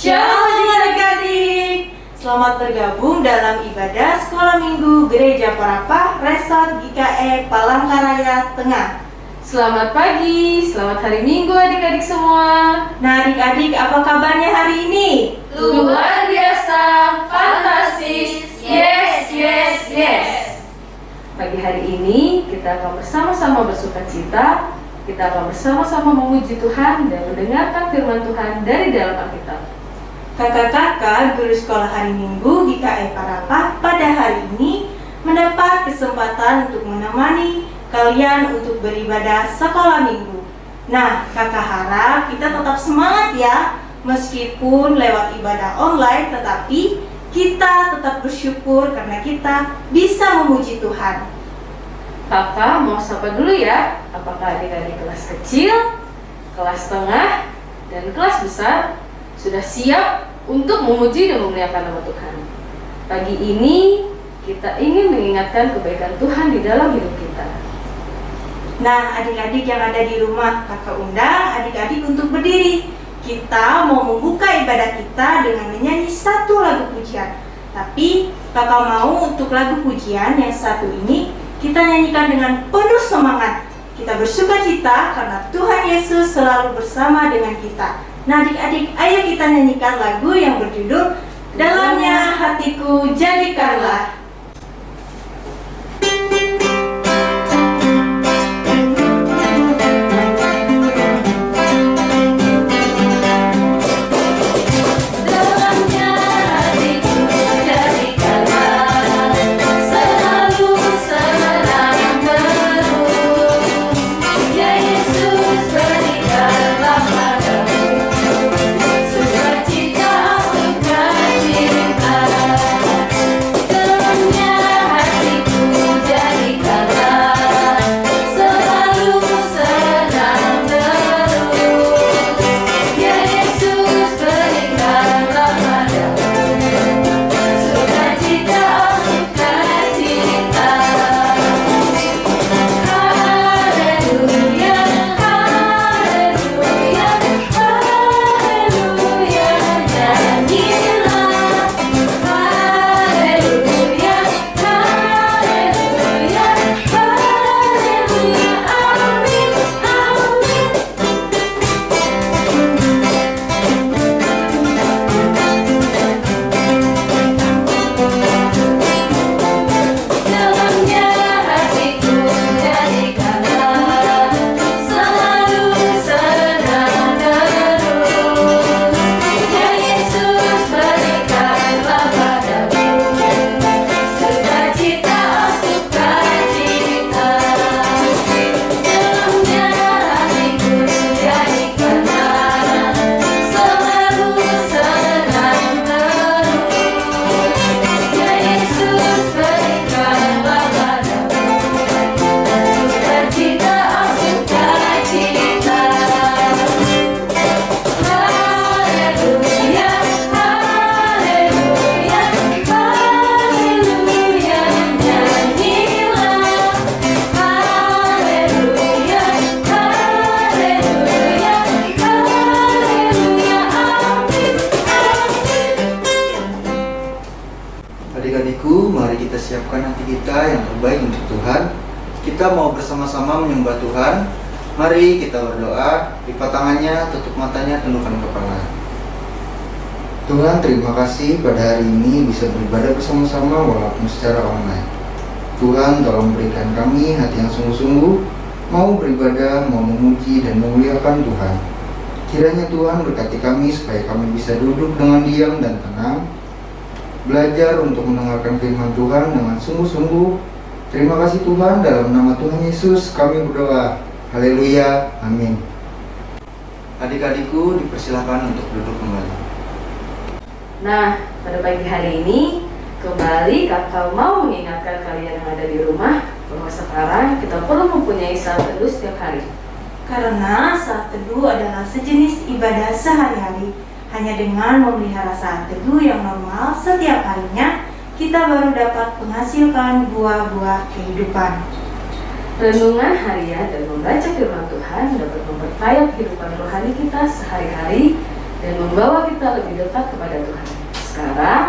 Shalom adik-adik, selamat bergabung dalam ibadah Sekolah Minggu Gereja Parapah Resort GKE Palangkaraya Tengah. Selamat pagi, selamat hari Minggu adik-adik semua. Nah adik-adik, apa kabarnya hari ini? Luar biasa, fantastis, yes, yes, yes. Pagi hari ini kita akan bersama-sama bersukacita. Kita akan bersama-sama memuji Tuhan dan mendengarkan firman Tuhan dari dalam Alkitab. Kakak-kakak guru sekolah hari Minggu GKE Parapah pada hari ini mendapat kesempatan untuk menemani kalian untuk beribadah sekolah minggu. Nah, kakak harap kita tetap semangat ya, meskipun lewat ibadah online, tetapi kita tetap bersyukur karena kita bisa memuji Tuhan. Kakak mau sapa dulu ya, apakah adik-adik kelas kecil, kelas tengah, dan kelas besar sudah siap untuk memuji dan memuliakan nama Tuhan? Pagi ini kita ingin mengingatkan kebaikan Tuhan di dalam hidup kita. Nah, adik-adik yang ada di rumah, kakak undang adik-adik untuk berdiri. Kita mau membuka ibadah kita dengan menyanyi satu lagu pujian. Tapi kakak mau untuk lagu pujian yang satu ini kita nyanyikan dengan penuh semangat. Kita bersukacita karena Tuhan Yesus selalu bersama dengan kita. Nah adik-adik, ayo kita nyanyikan lagu yang berjudul Dalamnya Hatiku Jadikanlah. Adik-adikku, mari kita siapkan hati kita yang terbaik untuk Tuhan. Kita mau bersama-sama menyembah Tuhan. Mari kita berdoa, lipat tangannya, tutup matanya, tundukkan kepala. Tuhan, terima kasih pada hari ini bisa beribadah bersama-sama walaupun secara online. Tuhan, tolong berikan kami hati yang sungguh-sungguh, mau beribadah, mau memuji dan memuliakan Tuhan. Kiranya Tuhan berkati kami supaya kami bisa duduk dengan diam dan tenang, belajar untuk mendengarkan firman Tuhan dengan sungguh-sungguh. Terima kasih Tuhan, dalam nama Tuhan Yesus kami berdoa. Haleluya, amin. Adik-adikku dipersilakan untuk duduk kembali. Nah, pada pagi hari ini kembali kakak mau mengingatkan kalian yang ada di rumah bahwa sekarang kita perlu mempunyai saat teduh setiap hari. Karena saat teduh adalah sejenis ibadah sehari-hari. Hanya dengan memelihara saat teduh yang normal setiap harinya, kita baru dapat menghasilkan buah-buah kehidupan. Renungan harian dan membaca firman Tuhan dapat memperkaya kehidupan rohani kita sehari-hari dan membawa kita lebih dekat kepada Tuhan. Sekarang,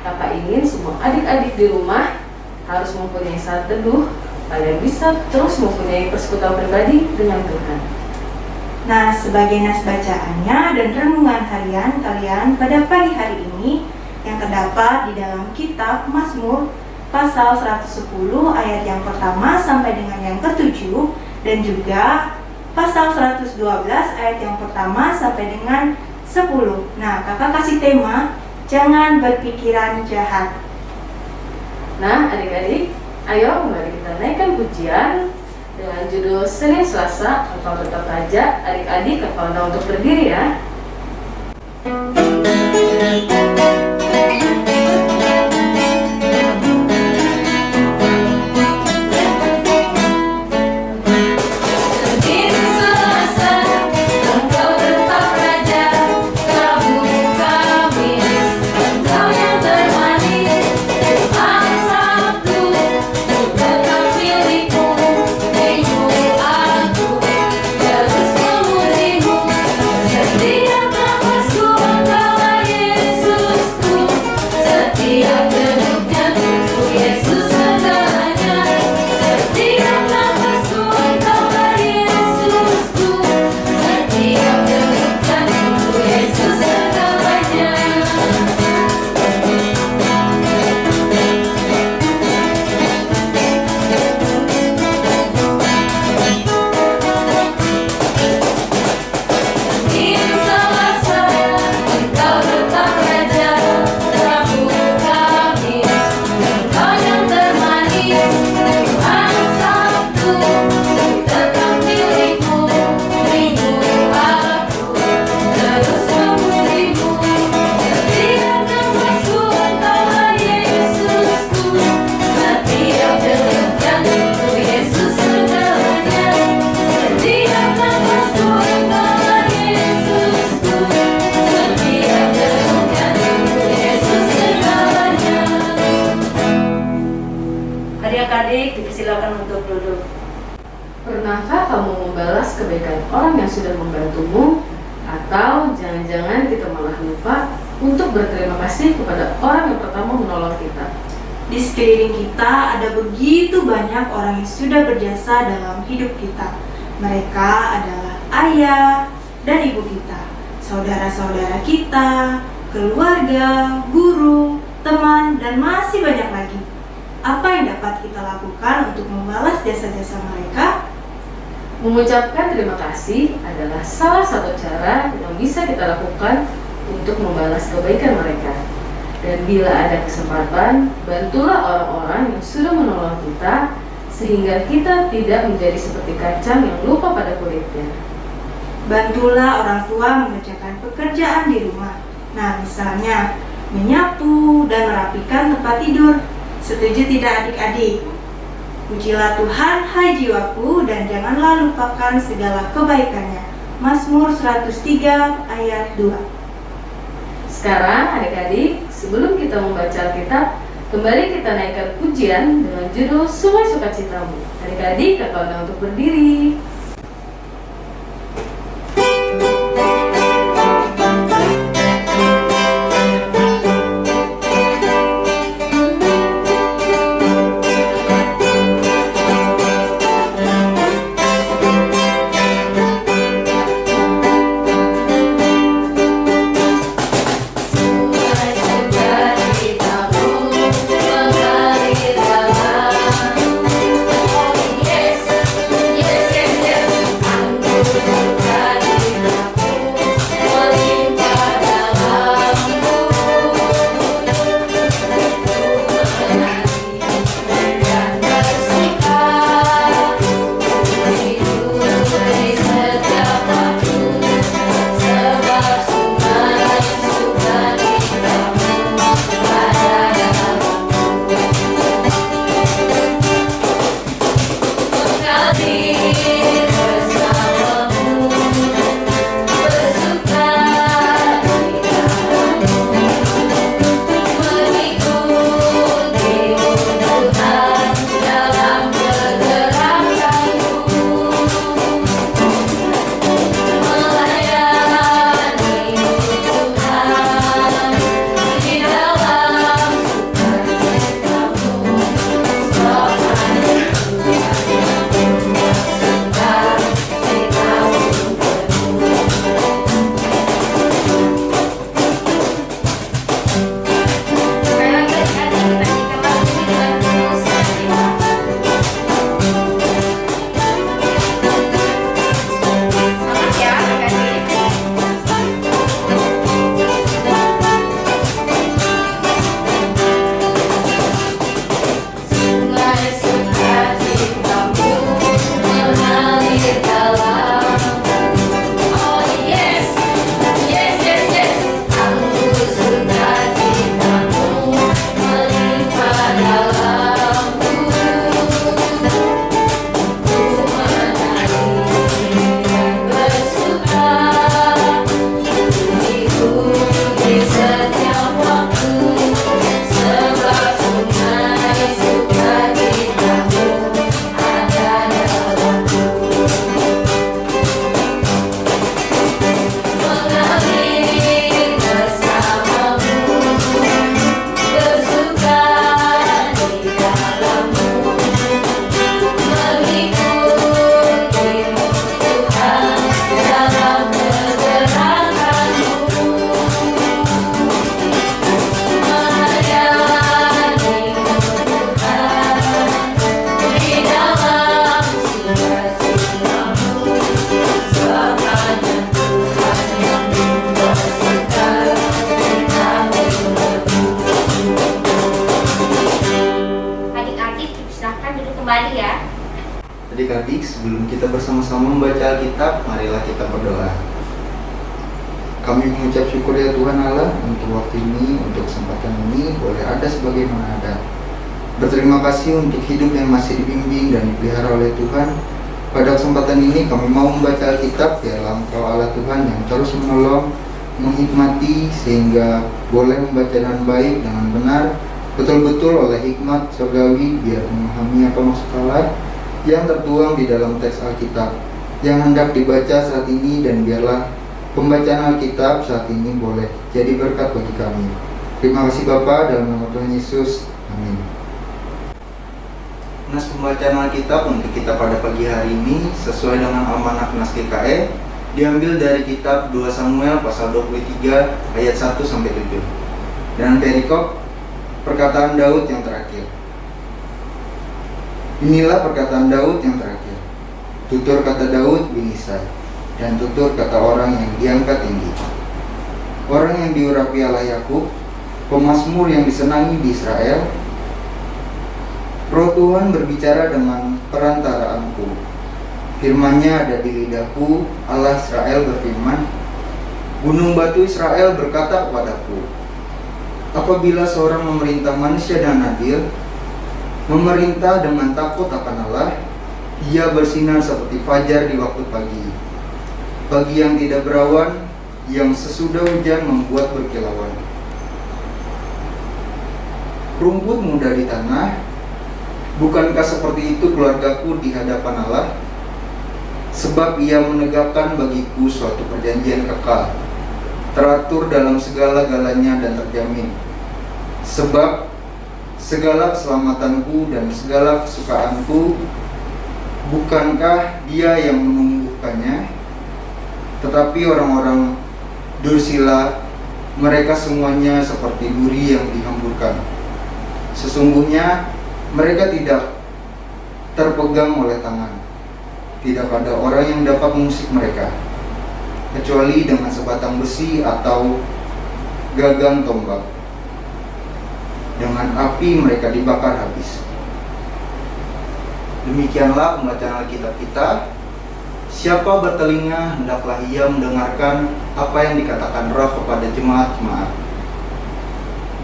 kakak ingin semua adik-adik di rumah harus mempunyai saat teduh. Kalian bisa terus mempunyai persekutuan pribadi dengan Tuhan. Nah, sebagai nas bacaannya dan renungan harian kalian pada pagi hari ini yang terdapat di dalam kitab Mazmur pasal 110 ayat yang pertama sampai dengan yang ke-7 dan juga pasal 112 ayat yang pertama sampai dengan 10. Nah, kakak kasih tema, jangan berpikiran jahat. Nah, adik-adik, ayo mari kita naikkan pujian dengan judul Senin Selasa. Engkau tetap saja, adik-adik, engkau untuk berdiri ya. Adik-adik dipersilakan untuk duduk. Pernahkah kamu membalas kebaikan orang yang sudah membantumu? Atau jangan-jangan kita malah lupa untuk berterima kasih kepada orang yang pertama menolong kita? Di sekeliling kita ada begitu banyak orang yang sudah berjasa dalam hidup kita. Mereka adalah ayah dan ibu kita, saudara-saudara kita, keluarga, guru, teman, dan masih banyak lagi. Apa yang dapat kita lakukan untuk membalas jasa-jasa mereka? Mengucapkan terima kasih adalah salah satu cara yang bisa kita lakukan untuk membalas kebaikan mereka. Dan bila ada kesempatan, bantulah orang-orang yang sudah menolong kita, sehingga kita tidak menjadi seperti kacang yang lupa pada kulitnya. Bantulah orang tua mengerjakan pekerjaan di rumah. Nah, misalnya menyapu dan merapikan tempat tidur. Setuju tidak adik-adik? Pujilah Tuhan, hai jiwaku, dan janganlah lupakan segala kebaikannya. Mazmur 103 ayat 2. Sekarang adik-adik, sebelum kita membaca Alkitab, kembali kita naikkan pujian dengan judul Sungai Sukacitamu. Adik-adik, kakak undang untuk berdiri. Yes, yes, yes. sebelum kita bersama-sama membaca Alkitab, marilah kita berdoa. Kami mengucap syukur ya Tuhan Allah untuk waktu ini, untuk kesempatan ini, boleh ada sebagaimana ada. Berterima kasih untuk hidup yang masih dibimbing dan dipelihara oleh Tuhan. Pada kesempatan ini kami mau membaca Alkitab, biarlah Engkau Allah Tuhan yang terus menolong, menghikmati, sehingga boleh membaca dengan baik, dengan benar, betul-betul oleh hikmat surgawi, biar memahami apa maksud Allah yang tertuang di dalam teks Alkitab yang hendak dibaca saat ini, dan biarlah pembacaan Alkitab saat ini boleh jadi berkat bagi kami. Terima kasih Bapa, dalam nama Tuhan Yesus, amin. Nas pembacaan Alkitab untuk kita pada pagi hari ini sesuai dengan amanat Nas GKE diambil dari kitab 2 Samuel pasal 23 ayat 1 sampai 7. Dan perikop perkataan Daud yang terakhir. Inilah perkataan Daud yang terakhir. Tutur kata Daud bin Isai, dan tutur kata orang yang diangkat tinggi, orang yang diurapi Allah Yakub, pemazmur yang disenangi di Israel. Roh Tuhan berbicara dengan perantaraanku, firman-Nya ada di lidahku. Allah Israel berfirman, gunung batu Israel berkata kepadaku, apabila seorang memerintah manusia dan adil, memerintah dengan takut akan Allah, ia bersinar seperti fajar di waktu pagi, pagi yang tidak berawan, yang sesudah hujan membuat berkilauan. Rumput muda di tanah, bukankah seperti itu keluargaku di hadapan Allah? Sebab ia menegakkan bagiku suatu perjanjian kekal, teratur dalam segala-galanya dan terjamin. Sebab segala keselamatanku dan segala kesukaanku, bukankah dia yang menumbuhkannya? Tetapi orang-orang Dursila, mereka semuanya seperti duri yang dihamburkan. Sesungguhnya mereka tidak terpegang oleh tangan. Tidak ada orang yang dapat mengusik mereka, kecuali dengan sebatang besi atau gagang tombak. Dengan api mereka dibakar habis. Demikianlah pembacaan Alkitab kita. Siapa bertelinga, hendaklah ia mendengarkan apa yang dikatakan Roh kepada jemaat-jemaat.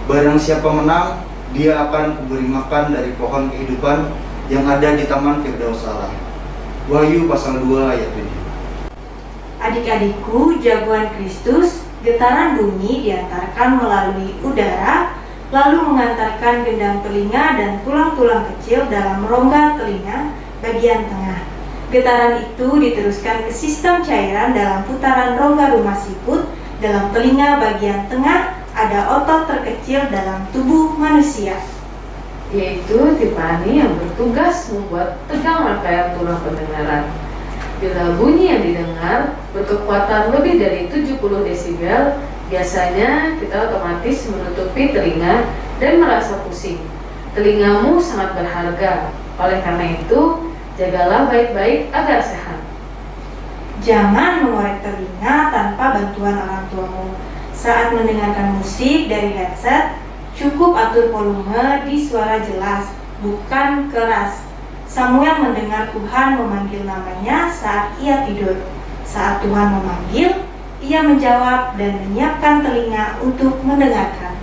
Barang siapa menang, dia akan kuberi makan dari pohon kehidupan yang ada di Taman Firdaus Allah. Wahyu pasal 2 ayat 7. Adik-adikku, jagoan Kristus, getaran bumi diantarkan melalui udara, lalu mengantarkan gendang telinga dan tulang-tulang kecil dalam rongga telinga bagian tengah. Getaran itu diteruskan ke sistem cairan dalam putaran rongga rumah siput. Dalam telinga bagian tengah ada otot terkecil dalam tubuh manusia, yaitu timpani yang bertugas membuat tegang rangkaian tulang pendengaran. Bila bunyi yang didengar berkekuatan lebih dari 70 desibel, biasanya kita otomatis menutupi telinga dan merasa pusing. Telingamu sangat berharga, oleh karena itu jagalah baik-baik agar sehat. Jangan mengorek telinga tanpa bantuan orang tuamu. Saat mendengarkan musik dari headset, cukup atur volume di suara jelas, bukan keras. Samuel mendengar Tuhan memanggil namanya saat ia tidur. Saat Tuhan memanggil, ia menjawab dan menyiapkan telinga untuk mendengarkan.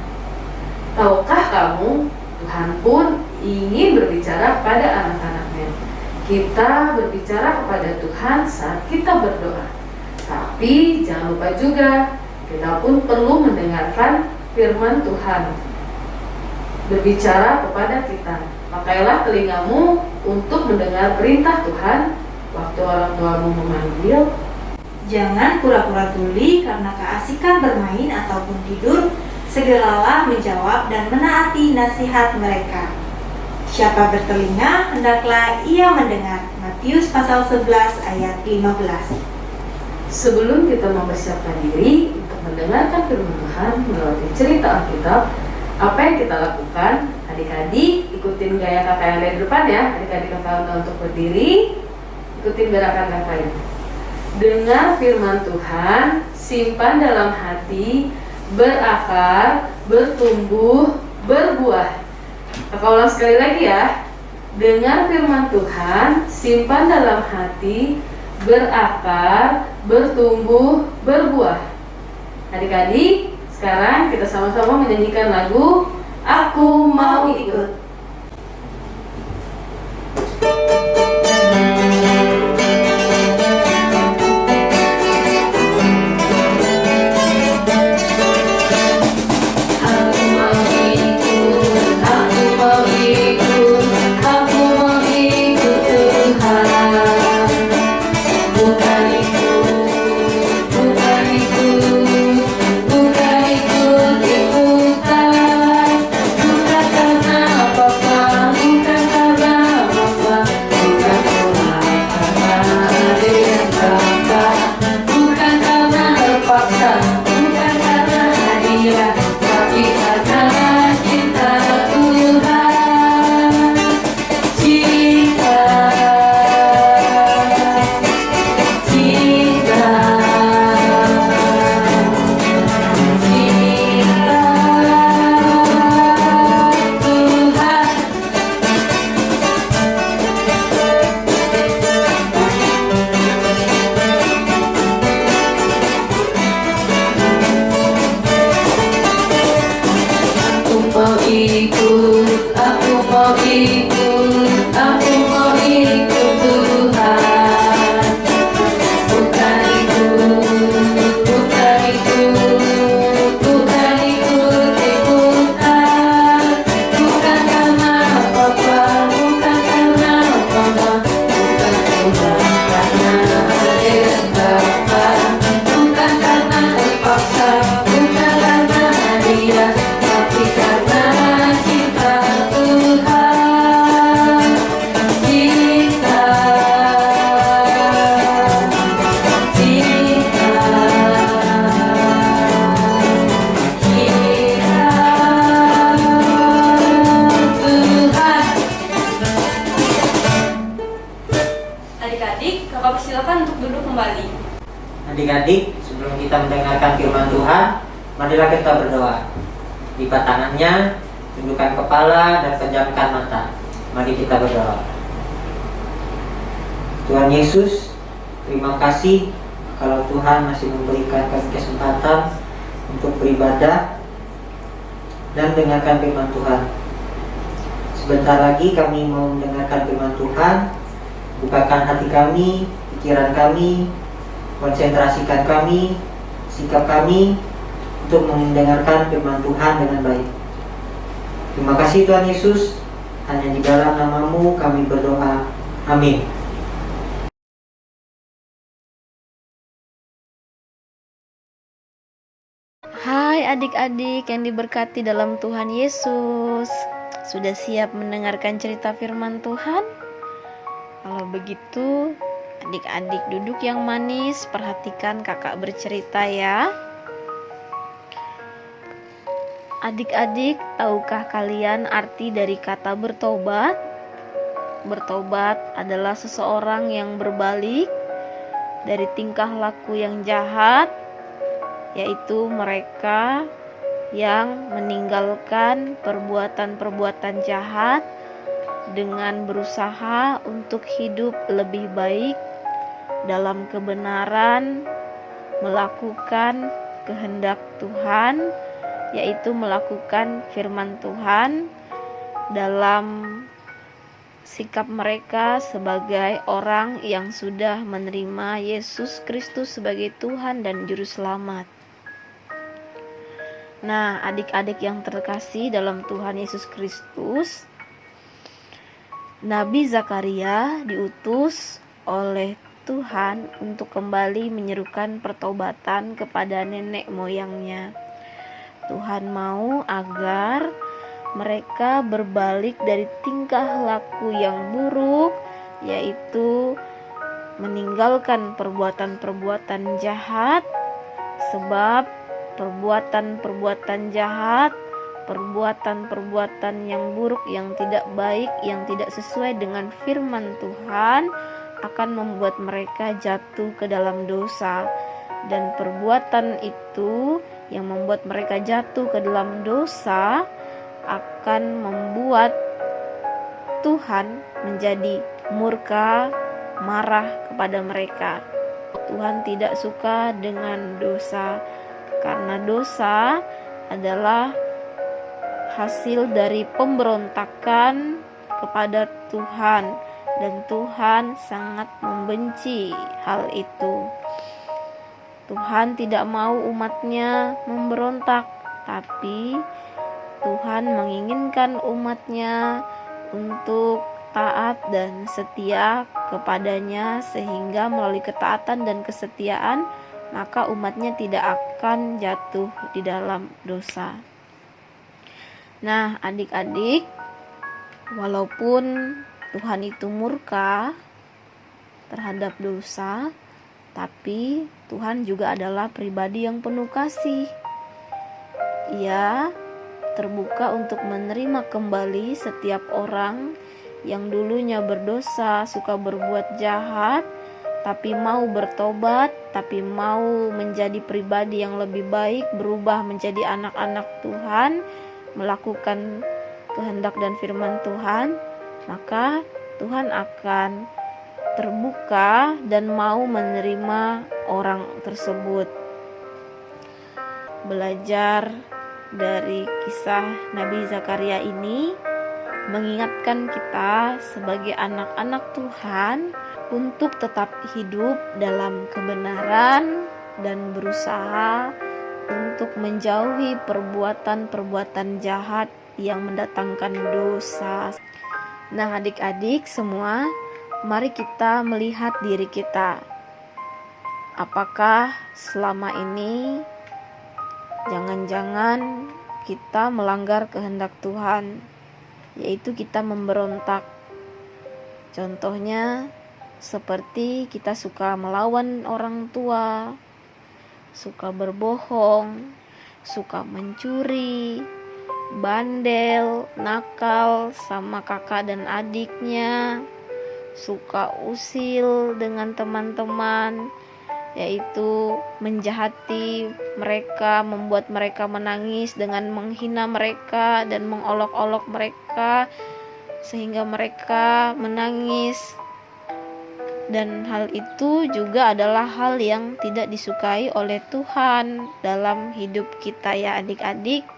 Tahukah kamu, Tuhan pun ingin berbicara pada anak-anaknya. Kita berbicara kepada Tuhan saat kita berdoa. Tapi jangan lupa juga, kita pun perlu mendengarkan firman Tuhan berbicara kepada kita. Pakailah telingamu untuk mendengar perintah Tuhan waktu orang tuamu memanggil. Jangan pura-pura tuli karena keasikan bermain ataupun tidur. Segeralah menjawab dan menaati nasihat mereka. Siapa bertelinga, hendaklah ia mendengar. Matius pasal 11 ayat 15. Sebelum kita mempersiapkan diri untuk mendengarkan firman Tuhan melalui cerita Alkitab, apa yang kita lakukan? Adik-adik ikutin gaya kakak yang ada di depan ya. Adik-adik kakak untuk berdiri, ikutin gerakan kakak ini. Dengar firman Tuhan, simpan dalam hati, berakar, bertumbuh, berbuah. Kakak ulang sekali lagi ya. Dengar firman Tuhan, simpan dalam hati, berakar, bertumbuh, berbuah. Adik-adik, sekarang kita sama-sama menyanyikan lagu Aku Mau Ikut. Adik-adik, Kakak persilakan untuk duduk kembali. Adik-adik, sebelum kita mendengarkan firman Tuhan, marilah kita berdoa. Lipat tangannya, tundukkan kepala, dan pejamkan mata. Mari kita berdoa. Tuhan Yesus, terima kasih kalau Tuhan masih memberikan kami kesempatan untuk beribadah dan mendengarkan firman Tuhan. Sebentar lagi kami mau mendengarkan firman Tuhan. Bukakan hati kami, pikiran kami, konsentrasikan kami, sikap kami untuk mendengarkan firman Tuhan dengan baik. Terima kasih Tuhan Yesus, hanya di dalam nama-Mu kami berdoa. Amin. Hai adik-adik yang diberkati dalam Tuhan Yesus. Sudah siap mendengarkan cerita firman Tuhan? Kalau begitu, adik-adik duduk yang manis, perhatikan kakak bercerita ya. Adik-adik, tahukah kalian arti dari kata bertobat? Bertobat adalah seseorang yang berbalik dari tingkah laku yang jahat, yaitu mereka yang meninggalkan perbuatan-perbuatan jahat dengan berusaha untuk hidup lebih baik dalam kebenaran, melakukan kehendak Tuhan, yaitu melakukan firman Tuhan dalam sikap mereka sebagai orang yang sudah menerima Yesus Kristus sebagai Tuhan dan Juru Selamat. Nah, adik-adik yang terkasih dalam Tuhan Yesus Kristus, Nabi Zakaria diutus oleh Tuhan untuk kembali menyerukan pertobatan kepada nenek moyangnya. Tuhan mau agar mereka berbalik dari tingkah laku yang buruk, yaitu meninggalkan perbuatan-perbuatan jahat, sebab perbuatan-perbuatan jahat, perbuatan-perbuatan yang buruk, yang tidak baik, yang tidak sesuai dengan firman Tuhan akan membuat mereka jatuh ke dalam dosa. Dan perbuatan itu yang membuat mereka jatuh ke dalam dosa akan membuat Tuhan menjadi murka, marah kepada mereka. Tuhan tidak suka dengan dosa, karena dosa adalah hasil dari pemberontakan kepada Tuhan, dan Tuhan sangat membenci hal itu. Tuhan tidak mau umatnya memberontak, tapi Tuhan menginginkan umatnya untuk taat dan setia kepadanya, sehingga melalui ketaatan dan kesetiaan maka umatnya tidak akan jatuh di dalam dosa. Nah, adik-adik, walaupun Tuhan itu murka terhadap dosa, tapi Tuhan juga adalah pribadi yang penuh kasih. Ia terbuka untuk menerima kembali setiap orang yang dulunya berdosa, suka berbuat jahat, tapi mau bertobat, tapi mau menjadi pribadi yang lebih baik, berubah menjadi anak-anak Tuhan, melakukan kehendak dan firman Tuhan, maka Tuhan akan terbuka dan mau menerima orang tersebut. Belajar dari kisah Nabi Zakaria ini mengingatkan kita sebagai anak-anak Tuhan untuk tetap hidup dalam kebenaran dan berusaha untuk menjauhi perbuatan-perbuatan jahat yang mendatangkan dosa. Nah, adik-adik semua, mari kita melihat diri kita. Apakah selama ini jangan-jangan kita melanggar kehendak Tuhan, yaitu kita memberontak. Contohnya seperti kita suka melawan orang tua, suka berbohong, suka mencuri, bandel, nakal sama kakak dan adiknya, suka usil dengan teman-teman, yaitu menjahati mereka, membuat mereka menangis dengan menghina mereka dan mengolok-olok mereka sehingga mereka menangis. Dan hal itu juga adalah hal yang tidak disukai oleh Tuhan dalam hidup kita, ya adik-adik.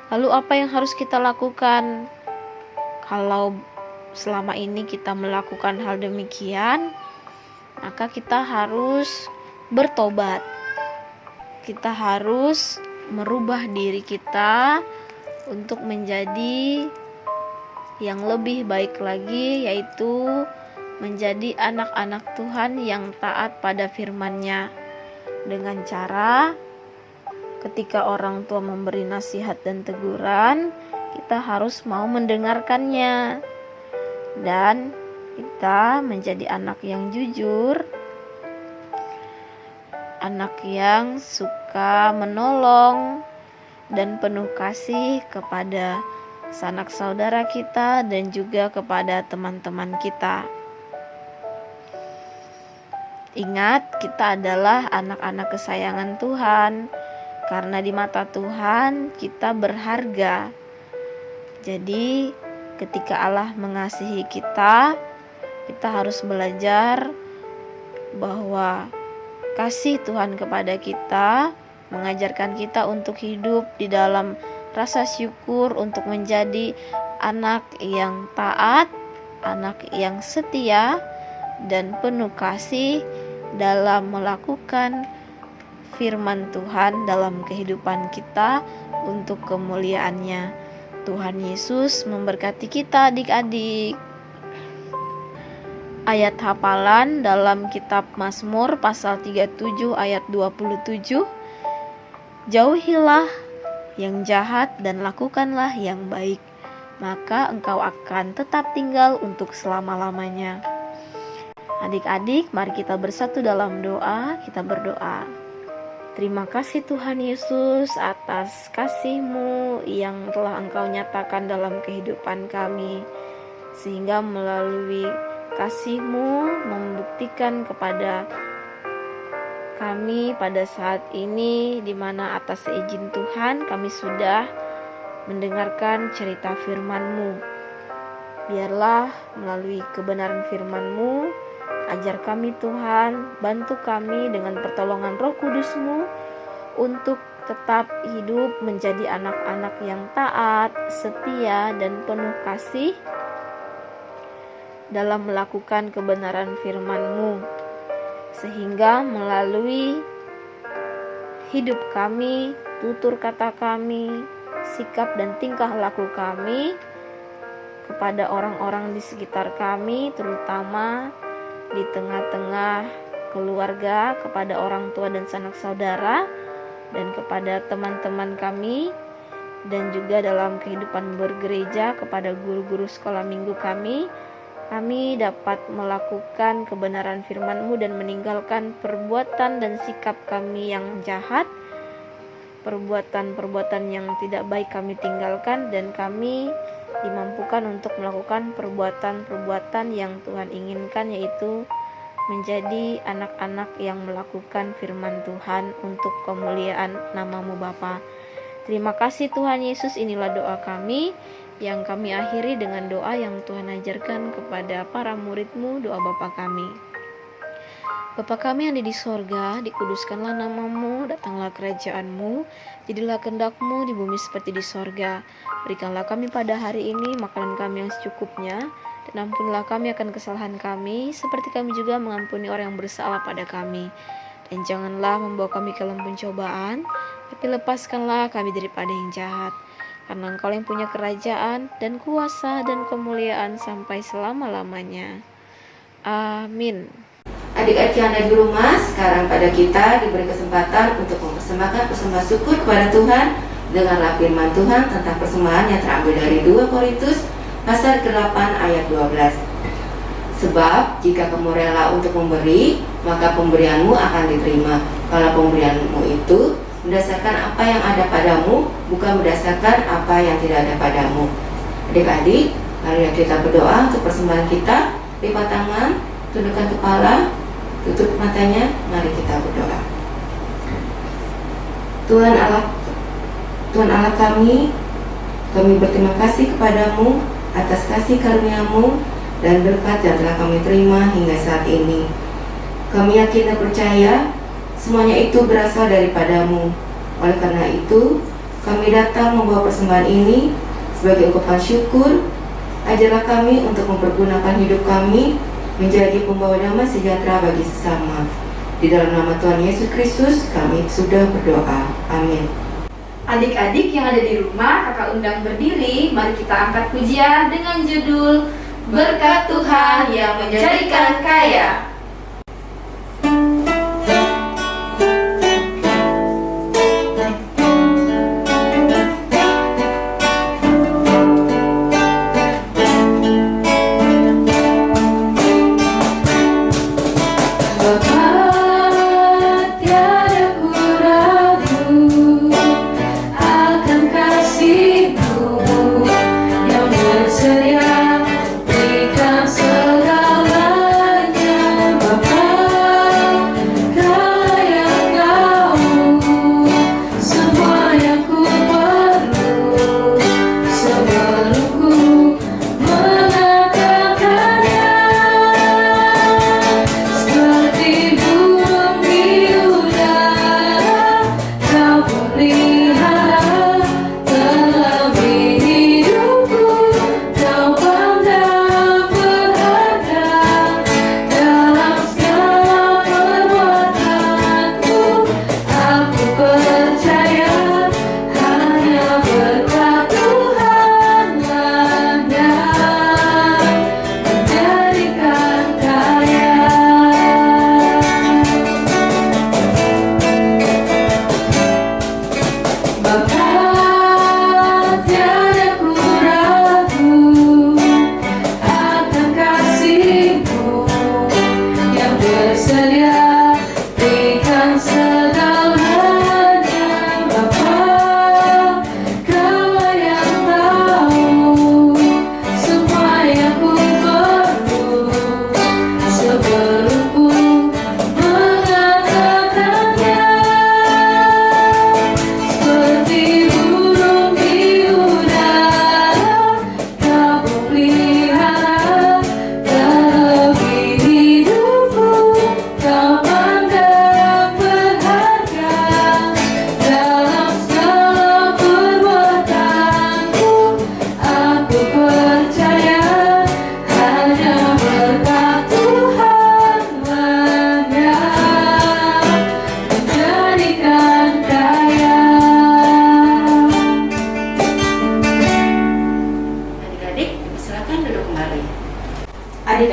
Lalu apa yang harus kita lakukan kalau selama ini kita melakukan hal demikian? Maka kita harus bertobat. Kita harus merubah diri kita untuk menjadi yang lebih baik lagi, yaitu menjadi anak-anak Tuhan yang taat pada firman-Nya, dengan cara ketika orang tua memberi nasihat dan teguran, kita harus mau mendengarkannya, dan kita menjadi anak yang jujur, anak yang suka menolong dan penuh kasih kepada sanak saudara kita dan juga kepada teman-teman kita. Ingat, kita adalah anak-anak kesayangan Tuhan, karena di mata Tuhan kita berharga. Jadi ketika Allah mengasihi kita, kita harus belajar bahwa kasih Tuhan kepada kita mengajarkan kita untuk hidup di dalam rasa syukur, untuk menjadi anak yang taat, anak yang setia dan penuh kasih dalam melakukan firman Tuhan dalam kehidupan kita untuk kemuliaan-Nya. Tuhan Yesus memberkati kita adik-adik. Ayat hafalan dalam kitab Mazmur pasal 37 ayat 27. Jauhilah yang jahat dan lakukanlah yang baik, maka engkau akan tetap tinggal untuk selama-lamanya. Adik-adik, mari kita bersatu dalam doa. Kita berdoa. Terima kasih Tuhan Yesus atas kasih-Mu yang telah Engkau nyatakan dalam kehidupan kami, sehingga melalui kasih-Mu membuktikan kepada kami pada saat ini, di mana atas izin Tuhan kami sudah mendengarkan cerita firman-Mu. Biarlah melalui kebenaran firman-Mu, ajar kami Tuhan, bantu kami dengan pertolongan Roh Kudus-Mu untuk tetap hidup menjadi anak-anak yang taat, setia, dan penuh kasih dalam melakukan kebenaran firman-Mu, sehingga melalui hidup kami, tutur kata kami, sikap dan tingkah laku kami kepada orang-orang di sekitar kami, terutama di tengah-tengah keluarga, kepada orang tua dan sanak saudara, dan kepada teman-teman kami, dan juga dalam kehidupan bergereja kepada guru-guru sekolah minggu kami dapat melakukan kebenaran firman-Mu dan meninggalkan perbuatan dan sikap kami yang jahat, perbuatan-perbuatan yang tidak baik kami tinggalkan, dan kami dimampukan untuk melakukan perbuatan-perbuatan yang Tuhan inginkan, yaitu menjadi anak-anak yang melakukan firman Tuhan untuk kemuliaan nama-Mu Bapa. Terima kasih Tuhan Yesus, inilah doa kami yang kami akhiri dengan doa yang Tuhan ajarkan kepada para murid-Mu, doa Bapa kami. Bapa kami yang ada di sorga, dikuduskanlah nama-Mu, datanglah kerajaan-Mu, jadilah kehendak-Mu di bumi seperti di sorga. Berikanlah kami pada hari ini makanan kami yang secukupnya, dan ampunilah kami akan kesalahan kami, seperti kami juga mengampuni orang yang bersalah pada kami. Dan janganlah membawa kami ke dalam pencobaan, tapi lepaskanlah kami daripada yang jahat. Karena Engkau yang punya kerajaan dan kuasa dan kemuliaan sampai selama-lamanya. Amin. Adik-adik yang ada di rumah, sekarang pada kita diberi kesempatan untuk mempersembahkan persembahan syukur kepada Tuhan. Dengarlah firman Tuhan tentang persembahan yang terambil dari 2 Korintus pasal 8 ayat 12. Sebab jika kamu rela untuk memberi, maka pemberianmu akan diterima. Kalau pemberianmu itu berdasarkan apa yang ada padamu, bukan berdasarkan apa yang tidak ada padamu. Adik-adik, mari kita berdoa untuk persembahan kita. Lipat tangan, tundukkan kepala, tutup matanya, mari kita berdoa. Tuhan Allah kami berterima kasih kepadamu atas kasih karunia-Mu dan berkat yang telah kami terima hingga saat ini. Kami yakin dan percaya semuanya itu berasal daripadamu. Oleh karena itu, kami datang membawa persembahan ini sebagai ungkapan syukur. Ajarlah kami untuk mempergunakan hidup kami menjadi pembawa damai sejahtera bagi sesama. Di dalam nama Tuhan Yesus Kristus kami sudah berdoa. Amin. Adik-adik yang ada di rumah, kakak undang berdiri. Mari kita angkat pujian dengan judul Berkat Tuhan yang Menjadikan Kaya. Segalanya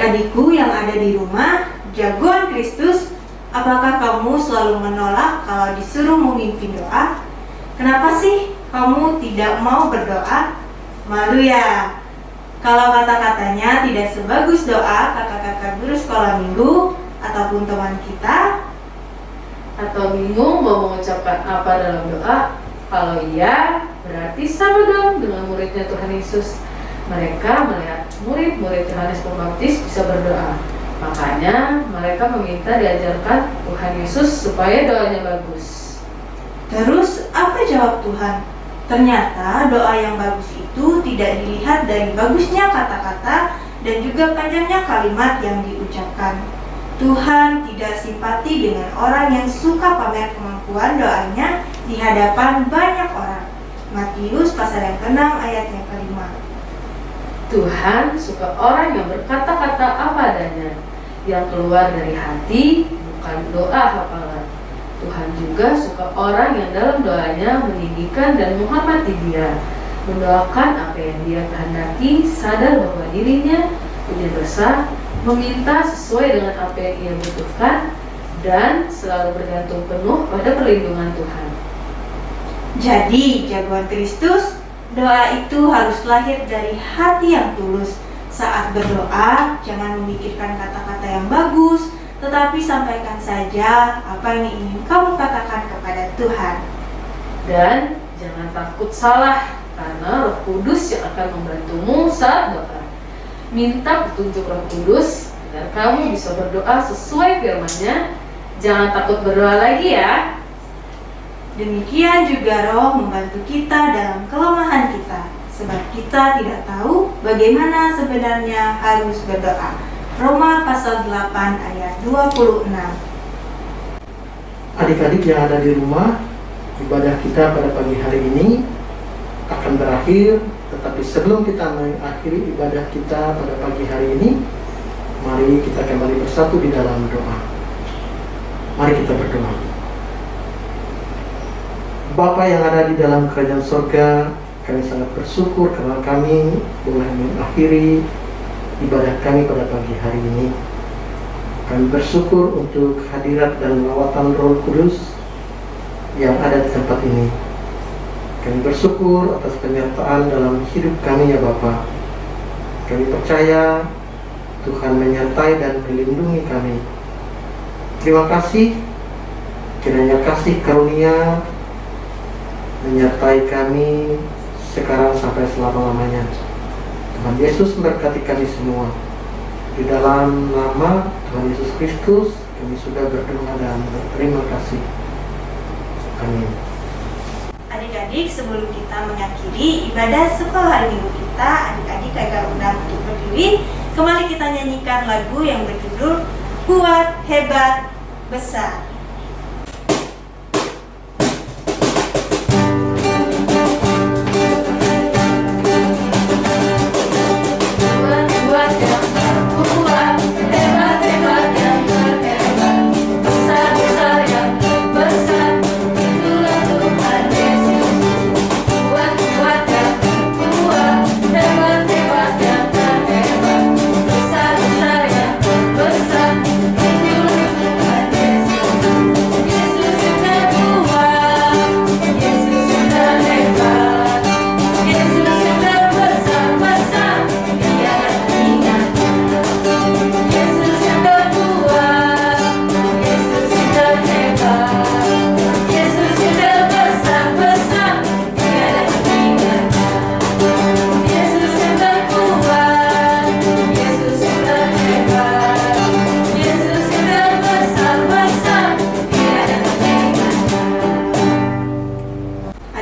Adik-adikku yang ada di rumah, jagoan Kristus, apakah kamu selalu menolak kalau disuruh memimpin doa? Kenapa sih kamu tidak mau berdoa? Malu ya? Kalau kata-katanya tidak sebagus doa kakak-kakak guru sekolah minggu ataupun teman kita, Atau bingung mau mengucapkan apa dalam doa? Kalau iya, berarti sama dong dengan muridnya Tuhan Yesus. Mereka melihat murid-murid Yohanes Pembaptis bisa berdoa. Makanya mereka meminta diajarkan Tuhan Yesus supaya doanya bagus. terus apa jawab Tuhan? Ternyata doa yang bagus itu tidak dilihat dari bagusnya kata-kata dan juga panjangnya kalimat yang diucapkan. Tuhan tidak simpati dengan orang yang suka pamer kemampuan doanya di hadapan banyak orang. Matius pasal yang ke-6 ayat yang ke-5. Tuhan suka orang yang berkata-kata apa adanya, yang keluar dari hati, bukan doa hafalan. Tuhan juga suka orang yang dalam doanya meninggikan dan menghormati Dia, mendoakan apa yang Dia kehendaki, sadar bahwa dirinya punya dosa, meminta sesuai dengan apa yang ia butuhkan, dan selalu bergantung penuh pada perlindungan Tuhan. Jadi, jagoan Kristus, doa itu harus lahir dari hati yang tulus. Saat berdoa, jangan memikirkan kata-kata yang bagus, tetapi sampaikan saja apa yang ingin kamu katakan kepada Tuhan. Dan jangan takut salah, karena Roh Kudus yang akan membantumu saat doa. Minta petunjuk Roh Kudus agar kamu bisa berdoa sesuai firman-Nya. Jangan takut berdoa lagi ya. Demikian juga Roh membantu kita dalam kelemahan kita, sebab kita tidak tahu bagaimana sebenarnya harus berdoa. Roma pasal 8 ayat 26. Adik-adik yang ada di rumah, ibadah kita pada pagi hari ini akan berakhir, tetapi sebelum kita mengakhiri ibadah kita pada pagi hari ini, mari kita kembali bersatu di dalam doa. Mari kita berdoa. Bapa yang ada di dalam kerajaan surga, kami sangat bersyukur karena kami boleh mengakhiri ibadah kami pada pagi hari ini. Kami bersyukur untuk hadirat dan lawatan Roh Kudus yang ada di tempat ini. Kami bersyukur atas penyertaan dalam hidup kami ya Bapa. Kami percaya Tuhan menyertai dan melindungi kami. Terima kasih, kiranya kasih karunia menyertai kami sekarang sampai selama-lamanya. Tuhan Yesus memberkati kami semua. Di dalam nama Tuhan Yesus Kristus kami sudah berdoa dan berterima kasih. Amin. Adik-adik, sebelum kita mengakhiri ibadah sekolah minggu kita, adik-adik agak undang untuk berdiri. Kembali kita nyanyikan lagu yang berjudul Kuat, Hebat, Besar.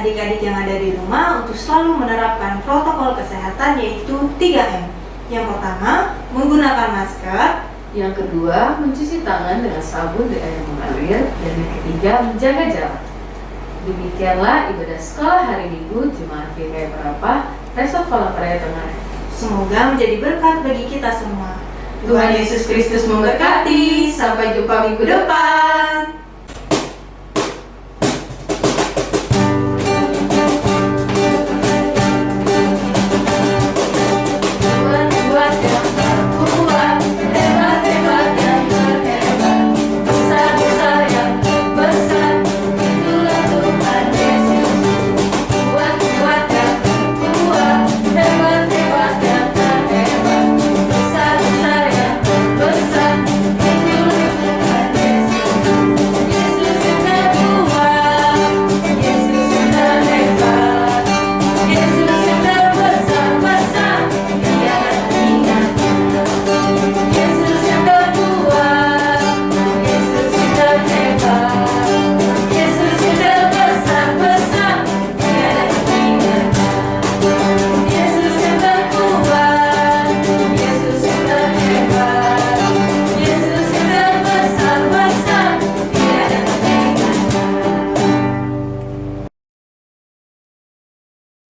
Adik-adik yang ada di rumah untuk selalu menerapkan protokol kesehatan yaitu 3M. Yang pertama, menggunakan masker. Yang kedua, mencuci tangan dengan sabun dan air mengalir. Dan yang ketiga, menjaga jarak. Demikianlah ibadah sekolah hari Minggu Jemaat GKI Parapah, Resort Palangkaraya Tengah. Semoga menjadi berkat bagi kita semua. Tuhan Yesus Kristus memberkati. Sampai jumpa minggu depan.